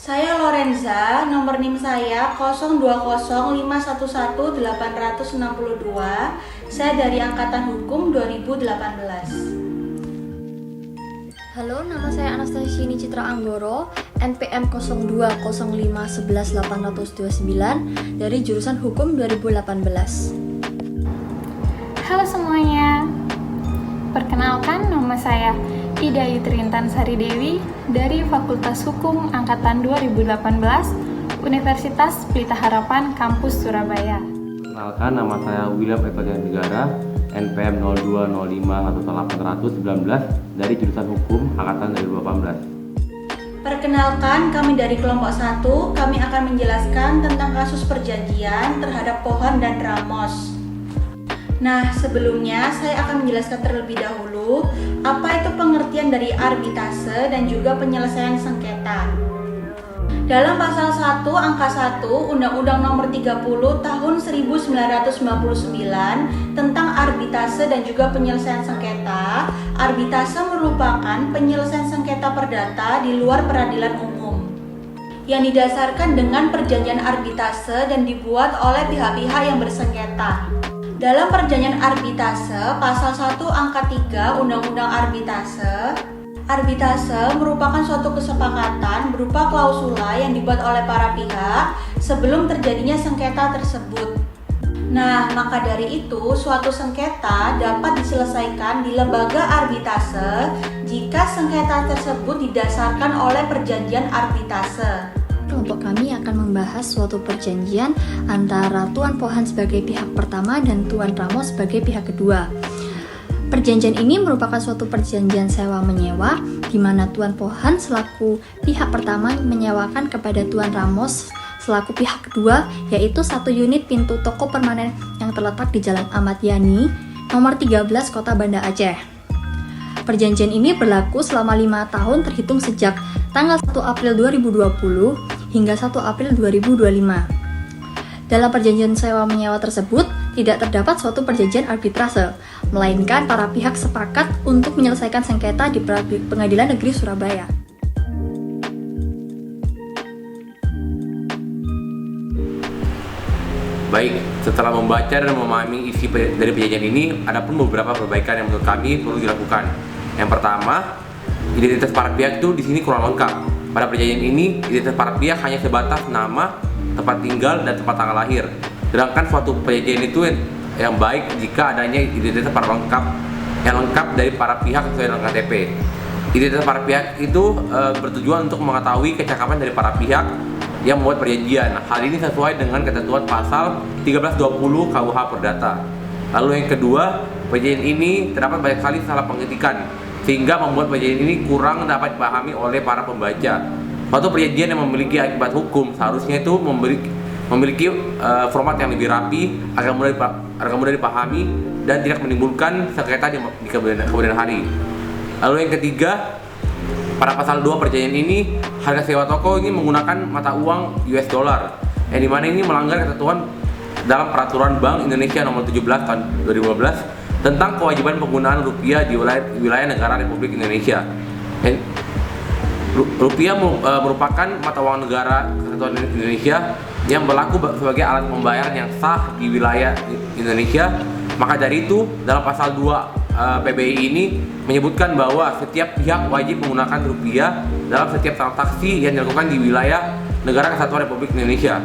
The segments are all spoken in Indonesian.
Saya Lorenza, nomor NIM saya 0205118862. Saya dari Angkatan Hukum 2018. Halo, nama saya Anastasia Citra Anggoro, NPM 0205111829 dari jurusan Hukum 2018. Halo semuanya, perkenalkan nama saya Ida Yutrintan Sari Dewi dari Fakultas Hukum Angkatan 2018 Universitas Pelita Harapan Kampus Surabaya. Perkenalkan, nama saya William Etonia Negara, NPM 02051819 dari jurusan Hukum Angkatan 2018. Perkenalkan, kami dari kelompok 1, kami akan menjelaskan tentang kasus perjanjian terhadap pohon dan ramos. Nah, sebelumnya saya akan menjelaskan terlebih dahulu apa itu pengertian dari arbitrase dan juga penyelesaian sengketa. Dalam pasal 1 angka 1 Undang-Undang Nomor 30 Tahun 1999 tentang arbitrase dan juga penyelesaian sengketa, arbitrase merupakan penyelesaian sengketa perdata di luar peradilan umum yang didasarkan dengan perjanjian arbitrase dan dibuat oleh pihak-pihak yang bersengketa. Dalam perjanjian arbitrase, pasal 1 angka 3 Undang-Undang Arbitrase merupakan suatu kesepakatan berupa klausula yang dibuat oleh para pihak sebelum terjadinya sengketa tersebut. Nah, maka dari itu, suatu sengketa dapat diselesaikan di lembaga arbitrase jika sengketa tersebut didasarkan oleh perjanjian arbitrase. Kelompok kami akan membahas suatu perjanjian antara Tuan Pohan sebagai pihak pertama dan Tuan Ramos sebagai pihak kedua. Perjanjian ini merupakan suatu perjanjian sewa-menyewa di mana Tuan Pohan selaku pihak pertama menyewakan kepada Tuan Ramos selaku pihak kedua, yaitu satu unit pintu toko permanen yang terletak di Jalan Ahmad Yani, nomor 13, Kota Banda Aceh. Perjanjian ini berlaku selama 5 tahun terhitung sejak tanggal 1 April 2020 hingga 1 April 2025. Dalam perjanjian sewa-menyewa tersebut, tidak terdapat suatu perjanjian arbitrase, melainkan para pihak sepakat untuk menyelesaikan sengketa di Pengadilan Negeri Surabaya. Baik, setelah membaca dan memahami isi dari perjanjian ini, ada pun beberapa perbaikan yang menurut kami perlu dilakukan. Yang pertama, identitas para pihak itu di sini kurang lengkap. Pada perjanjian ini, identitas para pihak hanya sebatas nama, tempat tinggal, dan tempat tanggal lahir. Sedangkan suatu perjanjian itu yang baik jika adanya identitas para yang lengkap dari para pihak sesuai dengan KTP. Identitas para pihak itu bertujuan untuk mengetahui kecakapan dari para pihak yang membuat perjanjian. Hal ini sesuai dengan ketentuan pasal 1320 KUH Perdata. Lalu yang kedua, perjanjian ini terdapat banyak sekali salah pengetikan sehingga membuat perjanjian ini kurang dapat dipahami oleh para pembaca. Suatu perjanjian yang memiliki akibat hukum seharusnya itu memiliki format yang lebih rapi agar mudah dipahami dan tidak menimbulkan sengketa di kemudian hari. Lalu yang ketiga, pada pasal 2 perjanjian ini, harga sewa toko ini menggunakan mata uang US dollar, yang dimana ini melanggar ketentuan dalam Peraturan Bank Indonesia Nomor 17 Tahun 2015 tentang kewajiban penggunaan rupiah di wilayah negara Republik Indonesia. Rupiah merupakan mata uang negara Kesatuan Indonesia yang berlaku sebagai alat pembayaran yang sah di wilayah Indonesia. Maka dari itu, dalam pasal 2 PBI ini menyebutkan bahwa setiap pihak wajib menggunakan rupiah dalam setiap transaksi yang dilakukan di wilayah negara Kesatuan Republik Indonesia.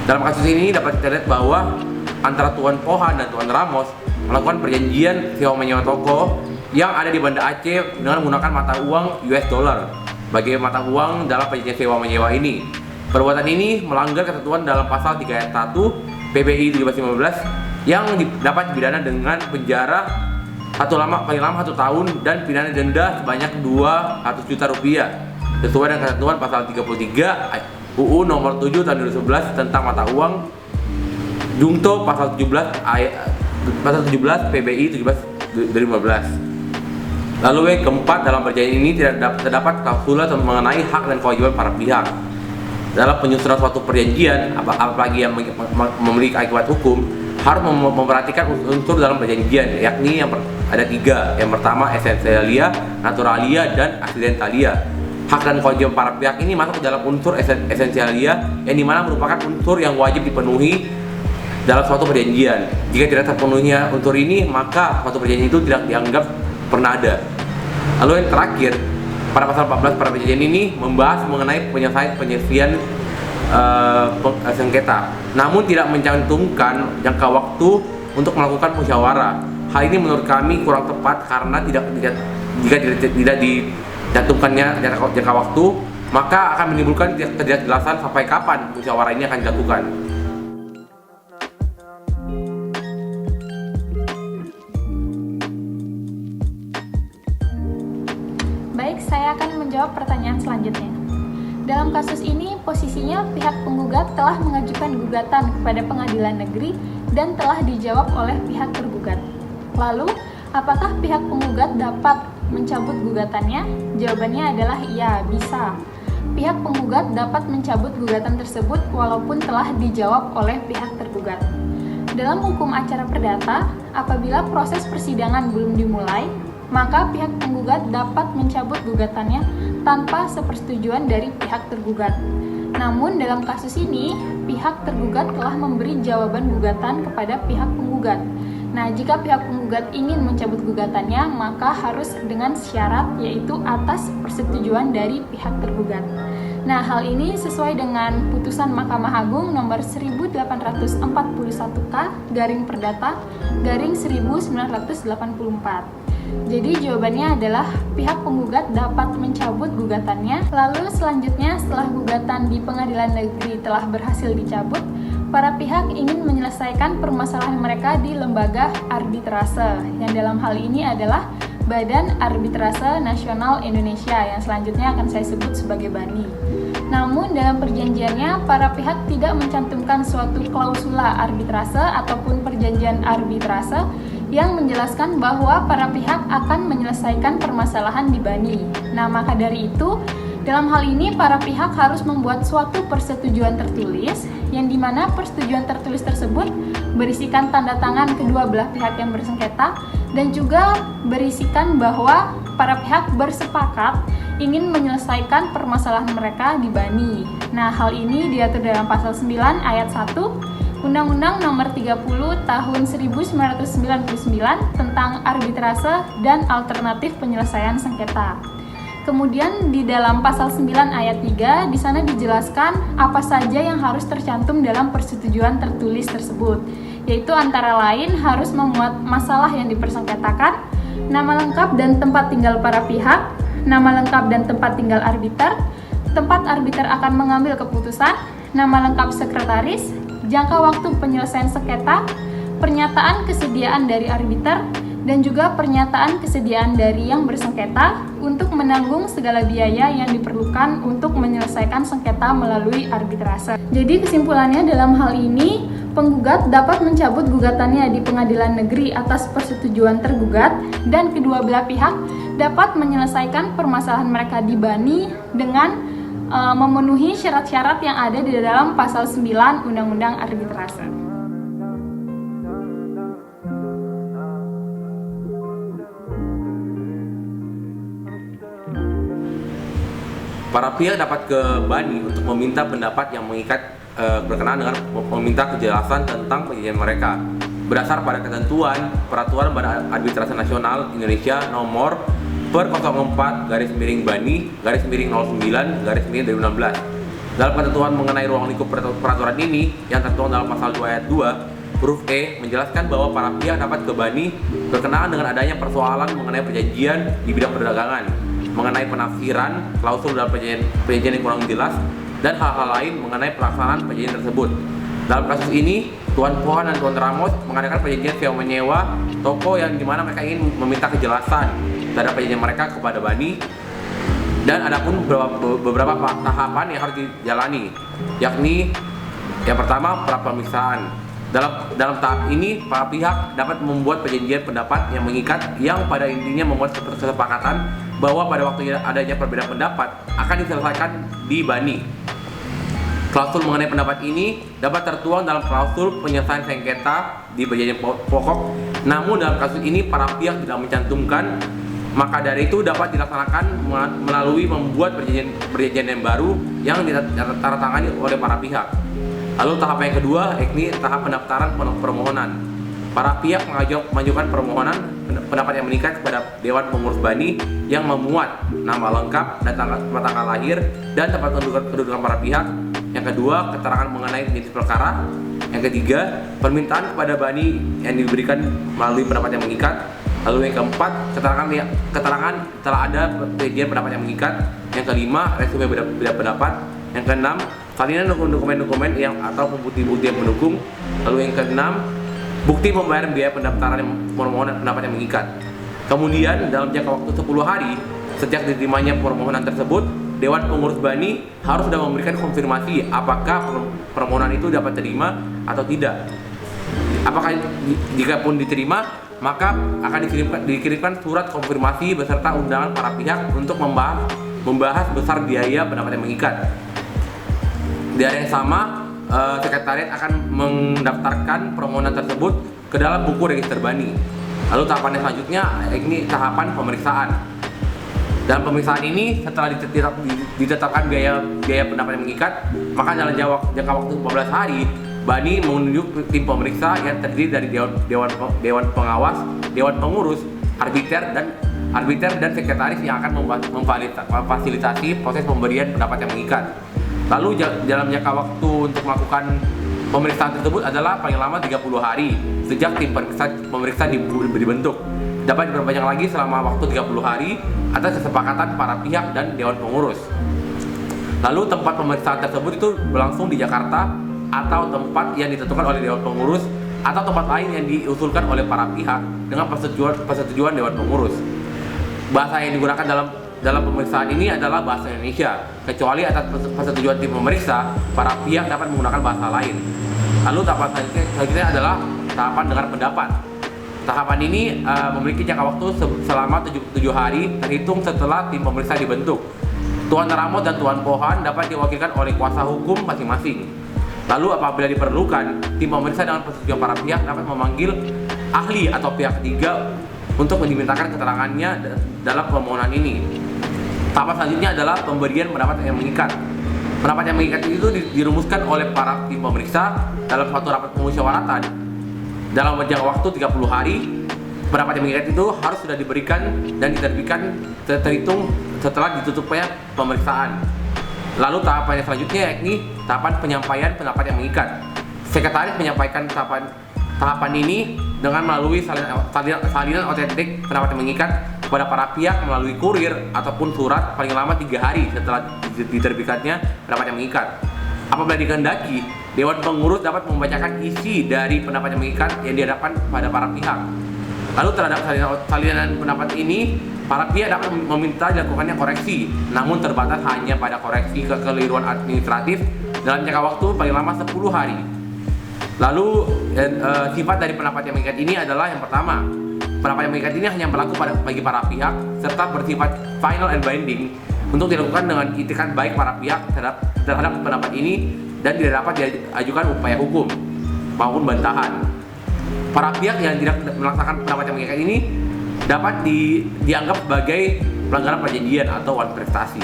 Dalam kasus ini dapat kita lihat bahwa antara Tuan Pohan dan Tuan Ramos melakukan perjanjian sewa-menyewa toko yang ada di Banda Aceh dengan menggunakan mata uang US dollar sebagai mata uang dalam perjanjian sewa-menyewa ini. Perbuatan ini melanggar ketentuan dalam pasal 3 ayat 1 PBI 1715 yang dapat dipidana dengan penjara paling lama 1 tahun dan pidana denda sebanyak 200 juta rupiah sesuai dengan ketentuan pasal 33 UU Nomor 7 Tahun 2011 tentang mata uang Jungto pasal 17 PBI 17 2015. Lalu yang keempat, dalam perjanjian ini tidak terdapat klausula mengenai hak dan kewajiban para pihak. Dalam penyusunan suatu perjanjian, apalagi yang memiliki akibat hukum, harus memperhatikan unsur dalam perjanjian, yakni ada 3. Yang pertama, esensialia, naturalia, dan accidentalia. hak dan kewajiban para pihak ini masuk ke dalam unsur esensialia yang dimana merupakan unsur yang wajib dipenuhi dalam suatu perjanjian. Jika tidak terpenuhinya unsur ini, maka suatu perjanjian itu tidak dianggap pernah ada. Lalu yang terakhir, pada pasal 14 para perjanjian ini membahas mengenai penyelesaian sengketa, namun tidak mencantumkan jangka waktu untuk melakukan musyawarah. Hal ini menurut kami kurang tepat karena jika tidak dicantumkannya jangka waktu, maka akan menimbulkan ketidakjelasan sampai kapan musyawarah ini akan dilakukan. Baik, saya akan menjawab pertanyaan selanjutnya. Dalam kasus ini, posisinya pihak penggugat telah mengajukan gugatan kepada pengadilan negeri dan telah dijawab oleh pihak tergugat. Lalu, apakah pihak penggugat dapat mencabut gugatannya? Jawabannya adalah iya, bisa. Pihak penggugat dapat mencabut gugatan tersebut walaupun telah dijawab oleh pihak tergugat. Dalam hukum acara perdata, apabila proses persidangan belum dimulai, maka pihak penggugat dapat mencabut gugatannya tanpa sepersetujuan dari pihak tergugat. Namun dalam kasus ini, pihak tergugat telah memberi jawaban gugatan kepada pihak penggugat. Nah, jika pihak penggugat ingin mencabut gugatannya, maka harus dengan syarat yaitu atas persetujuan dari pihak tergugat. Nah, hal ini sesuai dengan putusan Mahkamah Agung nomor 1841-Perdata-1984. Jadi jawabannya adalah pihak penggugat dapat mencabut gugatannya. Lalu selanjutnya, setelah gugatan di pengadilan negeri telah berhasil dicabut, para pihak ingin menyelesaikan permasalahan mereka di lembaga arbitrase, yang dalam hal ini adalah Badan Arbitrase Nasional Indonesia, yang selanjutnya akan saya sebut sebagai BANI. Namun dalam perjanjiannya, para pihak tidak mencantumkan suatu klausula arbitrase ataupun perjanjian arbitrase yang menjelaskan bahwa para pihak akan menyelesaikan permasalahan di BANI. Nah, maka dari itu, dalam hal ini para pihak harus membuat suatu persetujuan tertulis, yang dimana persetujuan tertulis tersebut berisikan tanda tangan kedua belah pihak yang bersengketa, dan juga berisikan bahwa para pihak bersepakat ingin menyelesaikan permasalahan mereka di BANI. Nah, hal ini diatur dalam pasal 9 ayat 1 Undang-Undang Nomor 30 Tahun 1999 tentang arbitrase dan alternatif penyelesaian sengketa. Kemudian di dalam pasal 9 ayat 3 di sana dijelaskan apa saja yang harus tercantum dalam persetujuan tertulis tersebut, yaitu antara lain harus memuat masalah yang dipersengketakan, nama lengkap dan tempat tinggal para pihak, nama lengkap dan tempat tinggal arbiter, tempat arbiter akan mengambil keputusan, nama lengkap sekretaris, jangka waktu penyelesaian sengketa, pernyataan kesediaan dari arbiter, dan juga pernyataan kesediaan dari yang bersengketa untuk menanggung segala biaya yang diperlukan untuk menyelesaikan sengketa melalui arbitrase. Jadi kesimpulannya dalam hal ini, penggugat dapat mencabut gugatannya di pengadilan negeri atas persetujuan tergugat, dan kedua belah pihak dapat menyelesaikan permasalahan mereka di BANI dengan memenuhi syarat-syarat yang ada di dalam pasal 9 Undang-Undang Arbitrase. Para pihak dapat ke BANI untuk meminta pendapat yang mengikat berkenaan dengan meminta kejelasan tentang perjanjian mereka berdasar pada ketentuan Peraturan Badan Arbitrase Nasional Indonesia nomor per 04/09/09/2016. Dalam ketentuan mengenai ruang lingkup peraturan ini yang tertuang dalam pasal 2 ayat 2 huruf E menjelaskan bahwa para pihak dapat ke BANI berkenaan dengan adanya persoalan mengenai perjanjian di bidang perdagangan, mengenai penafsiran klausul dalam perjanjian yang kurang jelas, dan hal-hal lain mengenai pelaksanaan perjanjian tersebut. Dalam kasus ini, Tuan Pohan dan Tuan Ramos mengadakan perjanjian sewa menyewa toko yang dimana mereka ingin meminta kejelasan terhadap perjanjian mereka kepada BANI, dan ada pun beberapa tahapan yang harus dijalani, yakni yang pertama pra-pemeriksaan. Dalam tahap ini, para pihak dapat membuat perjanjian pendapat yang mengikat, yang pada intinya membuat kesepakatan bahwa pada waktu adanya perbedaan pendapat akan diselesaikan di BANI. Klausul mengenai pendapat ini dapat tertuang dalam klausul penyelesaian sengketa di perjanjian pokok. Namun dalam kasus ini para pihak tidak mencantumkan maka dari itu dapat dilaksanakan melalui membuat perjanjian yang baru yang ditandatangani oleh para pihak. Lalu tahap yang kedua, yakni tahap pendaftaran permohonan. Para pihak mengajukan permohonan pendapat yang meningkat kepada Dewan Pengurus BANI yang memuat nama lengkap dan tanggal lahir dan tempat kedudukan para pihak. Yang kedua, keterangan mengenai jenis perkara. Yang ketiga, permintaan kepada BANI yang diberikan melalui pendapat yang mengikat. Lalu yang keempat, keterangan telah ada perjanjian pendapat yang mengikat. Yang kelima, resume beda pendapat. Yang keenam, salinan dokumen-dokumen yang atau bukti-bukti yang mendukung. Lalu yang keenam, bukti pembayaran biaya pendaftaran permohonan pendapat yang mengikat. Kemudian dalam jangka waktu 10 hari sejak diterimanya permohonan tersebut, Dewan Pengurus BANI harus sudah memberikan konfirmasi apakah permohonan itu dapat diterima atau tidak. Apakah jika pun diterima, maka akan dikirimkan surat konfirmasi beserta undangan para pihak untuk membahas besar biaya pendapat yang mengikat. Di hari yang sama, sekretariat akan mendaftarkan permohonan tersebut ke dalam buku register BANI. Lalu tahapan yang selanjutnya ini tahapan pemeriksaan. Dalam pemeriksaan ini, setelah ditetapkan biaya pendapat yang mengikat, maka dalam jangka waktu 14 hari, BANI menunjuk tim pemeriksa yang terdiri dari Dewan Pengawas, Dewan Pengurus, arbiter dan sekretaris yang akan memfasilitasi proses pemberian pendapat yang mengikat. Lalu dalam jangka waktu untuk melakukan pemeriksaan tersebut adalah paling lama 30 hari sejak tim pemeriksa dibentuk. Dapat diperpanjang lagi selama waktu 30 hari atas kesepakatan para pihak dan Dewan Pengurus. Lalu tempat pemeriksaan tersebut itu berlangsung di Jakarta atau tempat yang ditentukan oleh Dewan Pengurus atau tempat lain yang diusulkan oleh para pihak dengan persetujuan Dewan Pengurus. Bahasa yang digunakan dalam pemeriksaan ini adalah bahasa Indonesia, kecuali atas persetujuan tim pemeriksa, para pihak dapat menggunakan bahasa lain. Lalu tahapan selanjutnya adalah tahapan dengar pendapat. Tahapan ini memiliki jangka waktu selama 7 hari terhitung setelah tim pemeriksa dibentuk. Tuan Ramos dan Tuan Pohan dapat diwakilkan oleh kuasa hukum masing-masing. Lalu apabila diperlukan, tim pemeriksa dengan persetujuan para pihak dapat memanggil ahli atau pihak ketiga untuk dimintakan keterangannya dalam permohonan ini. Tahap selanjutnya adalah pemberian pendapat yang mengikat. Pendapat yang mengikat itu dirumuskan oleh para tim pemeriksa dalam suatu rapat pemusyawaratan. Dalam jangka waktu 30 hari, pendapat yang mengikat itu harus sudah diberikan dan diterbitkan terhitung setelah ditutupnya pemeriksaan. Lalu tahapan yang selanjutnya yakni tahapan penyampaian pendapat yang mengikat. Sekretaris menyampaikan tahapan ini dengan melalui salinan otentik pendapat yang mengikat kepada para pihak melalui kurir ataupun surat paling lama 3 hari setelah diterbitkannya pendapat yang mengikat. Apabila dikehendaki, Dewan Pengurus dapat membacakan isi dari pendapat yang mengikat yang dihadapkan pada para pihak. Lalu terhadap salinan pendapat ini, para pihak dapat meminta dilakukannya koreksi, namun terbatas hanya pada koreksi kekeliruan administratif dalam jangka waktu paling lama 10 hari. Lalu sifat dari pendapat yang mengikat ini adalah yang pertama, pendapat yang mengikat ini hanya berlaku bagi para pihak serta bersifat final and binding untuk dilakukan dengan itikat baik para pihak terhadap pendapat ini dan tidak dapat diajukan upaya hukum maupun bantahan. Para pihak yang tidak melaksanakan pendapat yang mengikat ini dapat dianggap sebagai pelanggaran perjanjian atau wan prestasi.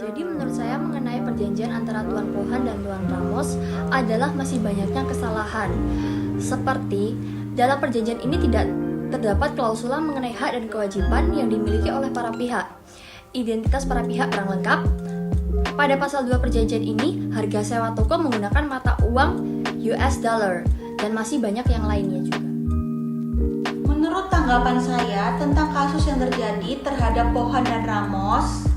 Jadi menurut saya mengenai perjanjian antara Tuan Pohan dan Tuan Ramos adalah masih banyaknya kesalahan. Seperti dalam perjanjian ini tidak terdapat klausula mengenai hak dan kewajiban yang dimiliki oleh para pihak. Identitas para pihak kurang lengkap. Pada pasal 2 perjanjian ini, harga sewa toko menggunakan mata uang US dollar dan masih banyak yang lainnya juga. Menurut tanggapan saya tentang kasus yang terjadi terhadap Pohan dan Ramos,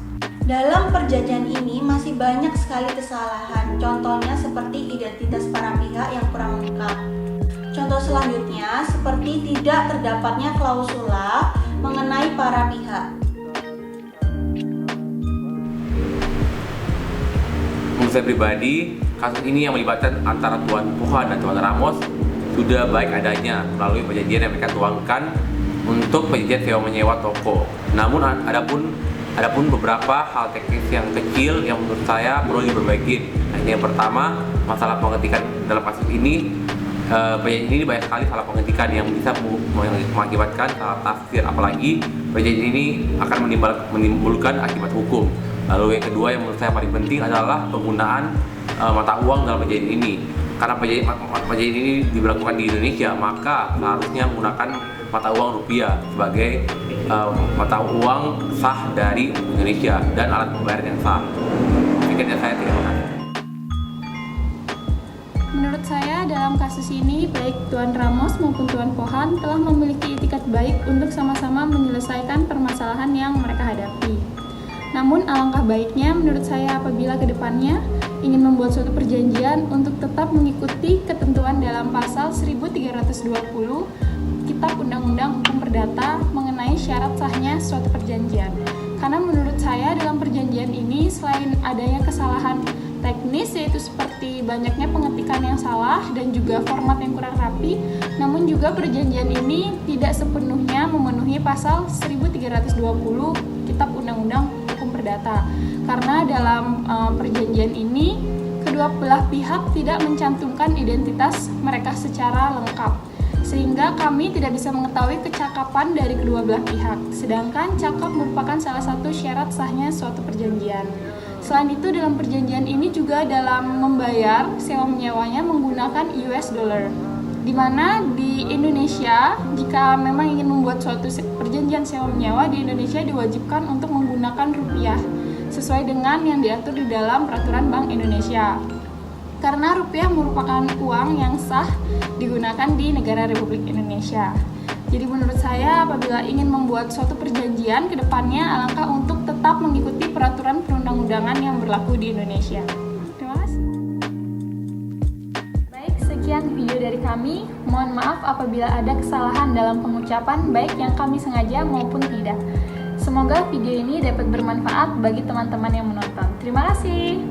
dalam perjanjian ini masih banyak sekali kesalahan. Contohnya seperti identitas para pihak yang kurang lengkap. Contoh selanjutnya seperti tidak terdapatnya klausula mengenai para pihak. Menurut saya pribadi, kasus ini yang melibatkan antara Tuan Pohan dan Tuan Ramos sudah baik adanya melalui perjanjian yang mereka tuangkan untuk perjanjian sewa menyewa toko. Namun Adapun beberapa hal teknis yang kecil yang menurut saya perlu diperbaiki. Nah, ini yang pertama, masalah pengetikan dalam kasus ini. Perjanjian ini banyak sekali salah pengetikan yang bisa mengakibatkan salah tafsir, apalagi perjanjian ini akan menimbulkan akibat hukum. Lalu yang kedua yang menurut saya paling penting adalah penggunaan mata uang dalam perjanjian ini. Karena perjanjian ini diberlakukan di Indonesia, maka seharusnya menggunakan mata uang rupiah sebagai mata uang sah dari Indonesia dan alat pembayaran yang sah. Demikian saya, terima kasih. Menurut saya, dalam kasus ini, baik Tuan Ramos maupun Tuan Pohan telah memiliki itikat baik untuk sama-sama menyelesaikan permasalahan yang mereka hadapi. Namun, alangkah baiknya menurut saya apabila kedepannya ingin membuat suatu perjanjian untuk tetap mengikuti ketentuan dalam pasal 1320 Kitab Undang-Undang Hukum Perdata mengenai syarat sahnya suatu perjanjian. Karena menurut saya dalam perjanjian ini selain adanya kesalahan teknis yaitu seperti banyaknya pengetikan yang salah dan juga format yang kurang rapi, namun juga perjanjian ini tidak sepenuhnya memenuhi pasal 1320 Kitab Undang-Undang Hukum Perdata. Karena dalam perjanjian ini kedua belah pihak tidak mencantumkan identitas mereka secara lengkap, sehingga kami tidak bisa mengetahui kecakapan dari kedua belah pihak. Sedangkan cakap merupakan salah satu syarat sahnya suatu perjanjian. Selain itu, dalam perjanjian ini juga dalam membayar sewa menyewanya menggunakan US dollar. Di mana di Indonesia, jika memang ingin membuat suatu perjanjian sewa menyewa di Indonesia diwajibkan untuk menggunakan rupiah sesuai dengan yang diatur di dalam peraturan Bank Indonesia. Karena rupiah merupakan uang yang sah digunakan di negara Republik Indonesia. Jadi menurut saya apabila ingin membuat suatu perjanjian ke depannya alangkah untuk tetap mengikuti peraturan perundang-undangan yang berlaku di Indonesia. Terima kasih. Baik, sekian video dari kami. Mohon maaf apabila ada kesalahan dalam pengucapan baik yang kami sengaja maupun tidak. Semoga video ini dapat bermanfaat bagi teman-teman yang menonton. Terima kasih.